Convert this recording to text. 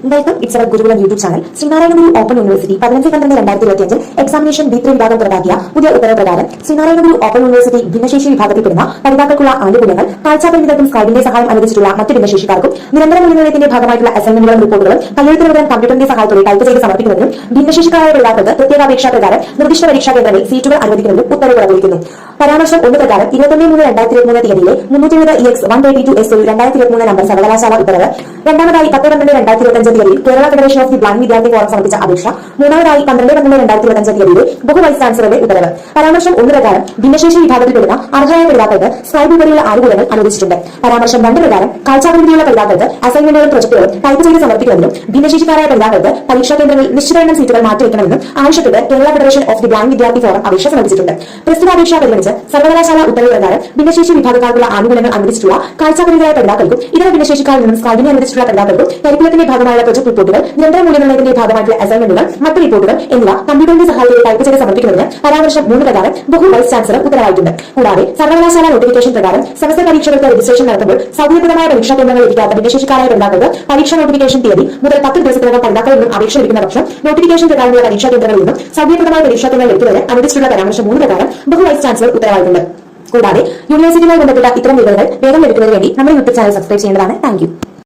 Welcome, it's our Gurukulam YouTube channel. Sreenarayana Guru open university 15/12/2025 examination B3 വിഭാഗം പുറത്താക്കിയ പുതിയ ഉത്തരവ് പ്രകാരം ശ്രീനാരായണ ഗുരു ഓപ്പൺ യൂണിവേഴ്സിറ്റി ഭിന്നശേഷി വിഭാഗത്തിൽപ്പെടുന്ന പഠിതാക്കൾക്കുള്ള ആനുകൂല്യങ്ങൾ, കാഴ്ചാപരിമിതർക്കും സ്ക്രൈബിന്റെ സഹായം അനുവദിച്ചിട്ടുള്ള മറ്റ് ഭിന്നശേഷിക്കാർക്കും നിരന്തര മൂല്യനിർണ്ണയത്തിന്റെ ഭാഗമായിട്ടുള്ള അസൈൻമെന്റുകളും റിപ്പോർട്ടുകളും കയ്യെഴുത്ത് വിവരം കമ്പ്യൂട്ടറിന്റെ സഹായത്തോടെ ടൈപ്പ് ചെയ്ത് സമർപ്പിക്കുന്നതിനും ഭിന്നശേഷിക്കാരായ പഠിതാക്കൾക്ക് പ്രത്യേക അപേക്ഷാ പ്രകാരം നിർദ്ദിഷ്ട പരീക്ഷാ കേന്ദ്രങ്ങളിൽ സീറ്റുകൾ അനുവദിക്കുന്നതിനും ഉത്തരവ് പുറപ്പെടുവിക്കുന്നു. പരാമർശം 1 പ്രകാരം 21/3/2023 തീയതിയിലെ 370EX132S 2023 നമ്പർ സർവകലാശാല ഉത്തരവ്. രണ്ടാമതായി 10/12/2025 തീയതിയിൽ Kerala federation of the blind വിദ്യാർത്ഥി ഫോറം സമർപ്പിച്ച അപേക്ഷ. മൂന്നാമതായി 12/12/2025 തീയതിയിലെ ബഹു വൈസ് ചാൻസലറുടെ ഉത്തരവ്. പരാമർശം 1 പ്രകാരം ഭിന്നശേഷി വിഭാഗത്തിൽപ്പെടുന്ന അർഹരായ പഠിതാക്കൾക്ക് സ്ക്രൈബ് ഉൾപ്പെടെയുള്ള ആനുകൂല്യങ്ങൾ അനുവദിച്ചിട്ടുണ്ട്. പരാമർശം 2 പ്രകാരം കാഴ്ചാപരിമിതിയുള്ള പഠിതാക്കൾക്ക് അസൈൻമെന്റുകളും പ്രൊജക്ടുകളും ടൈപ്പ് ചെയ്ത് സമർപ്പിക്കുന്നതിനും ഭിന്നശേഷിക്കാരായ പഠിതാക്കൾക്ക് പരീക്ഷാ കേന്ദ്രങ്ങളിൽ നിശ്ചിത എണ്ണം സീറ്റുകൾ മാറ്റിവെക്കണമെന്നും ആവശ്യപ്പെട്ട് Kerala federation of the blind വിദ്യാർത്ഥി ഫോറം അപേക്ഷ സമർപ്പിച്ചിട്ടുണ്ട്. പ്രസ്തുത അപേക്ഷ പരിഗണിച്ച് സർവകലാശാല ഉത്തരവ് പ്രകാരം ഭിന്നശേഷി വിഭാഗക്കാർക്കുള്ള ആനുകൂല്യങ്ങൾ അനുവദിച്ചിട്ടുള്ള കാഴ്ചാപരിമിതരായ പഠിതാക്കൾക്കും ഇതര ഭിന്നശേഷിക്കാരിൽ നിന്നും സ്ക്രൈബിനെ അനുവദിച്ചിട്ടുള്ള പഠിതാക്കൾക്കും കരിക്കുലത്തിന്റെ ഭാഗമായുള്ള പ്രൊജക്ട് റിപ്പോർട്ടുകൾ, നിരന്തര മൂല്യനിർണ്ണയത്തിന്റെ ഭാഗമായിട്ടുള്ള അസൈൻമെന്റുകൾ, മറ്റ് റിപ്പോർട്ടുകൾ എന്നിവ കമ്പ്യൂട്ടറിന്റെ സഹായത്തോടെ ടൈപ്പ് ചെയ്ത് സമർപ്പിക്കുന്നതിന് പരാമർശം 3 പ്രകാരം ബഹു വൈസ് ചാൻസലർ ഉത്തരവായിട്ടുണ്ട്. കൂടാതെ സർവകലാശാല നോട്ടിഫിക്കേഷൻ പ്രകാരം സെമസ്റ്റർ പരീക്ഷകൾക്ക് രജിസ്ട്രേഷൻ നടത്തുമ്പോൾ സൗകര്യപ്രദമായ പരീക്ഷാ കേന്ദ്രങ്ങൾ ലഭിക്കാത്ത ഭിന്നശേഷിക്കാരായ പഠിതാക്കൾക്ക് പരീക്ഷാ നോട്ടിഫിക്കേഷൻ തീയതി മുതൽ 10 ദിവസത്തിനകം പഠിതാക്കളിൽ നിന്നും അപേക്ഷ ലഭിക്കുന്ന പക്ഷം നോട്ടിഫിക്കേഷൻ പ്രകാരമുള്ള പരീക്ഷാ കേന്ദ്രങ്ങളിൽ നിന്നും സൗകര്യപ്രദമായ പരീക്ഷാ കേന്ദ്രങ്ങൾ ലഭിക്കുന്നതിന് അനുവദിച്ചിട്ടുള്ള പരാമർശം 3 പ്രകാരം ബഹു വൈസ് ചാൻസലർ ഉത്തരവായിട്ടുണ്ട്. കൂടാതെ യൂണിവേഴ്സിറ്റിയുമായി ബന്ധപ്പെട്ട ഇത്തരം വിവരങ്ങൾ വേഗം ലഭിക്കുന്നതിന് വേണ്ടി നമ്മുടെ യൂട്യൂബ് ചാനൽ സബ്സ്ക്രൈബ് ചെയ്യേണ്ടതാണ്. Thank you.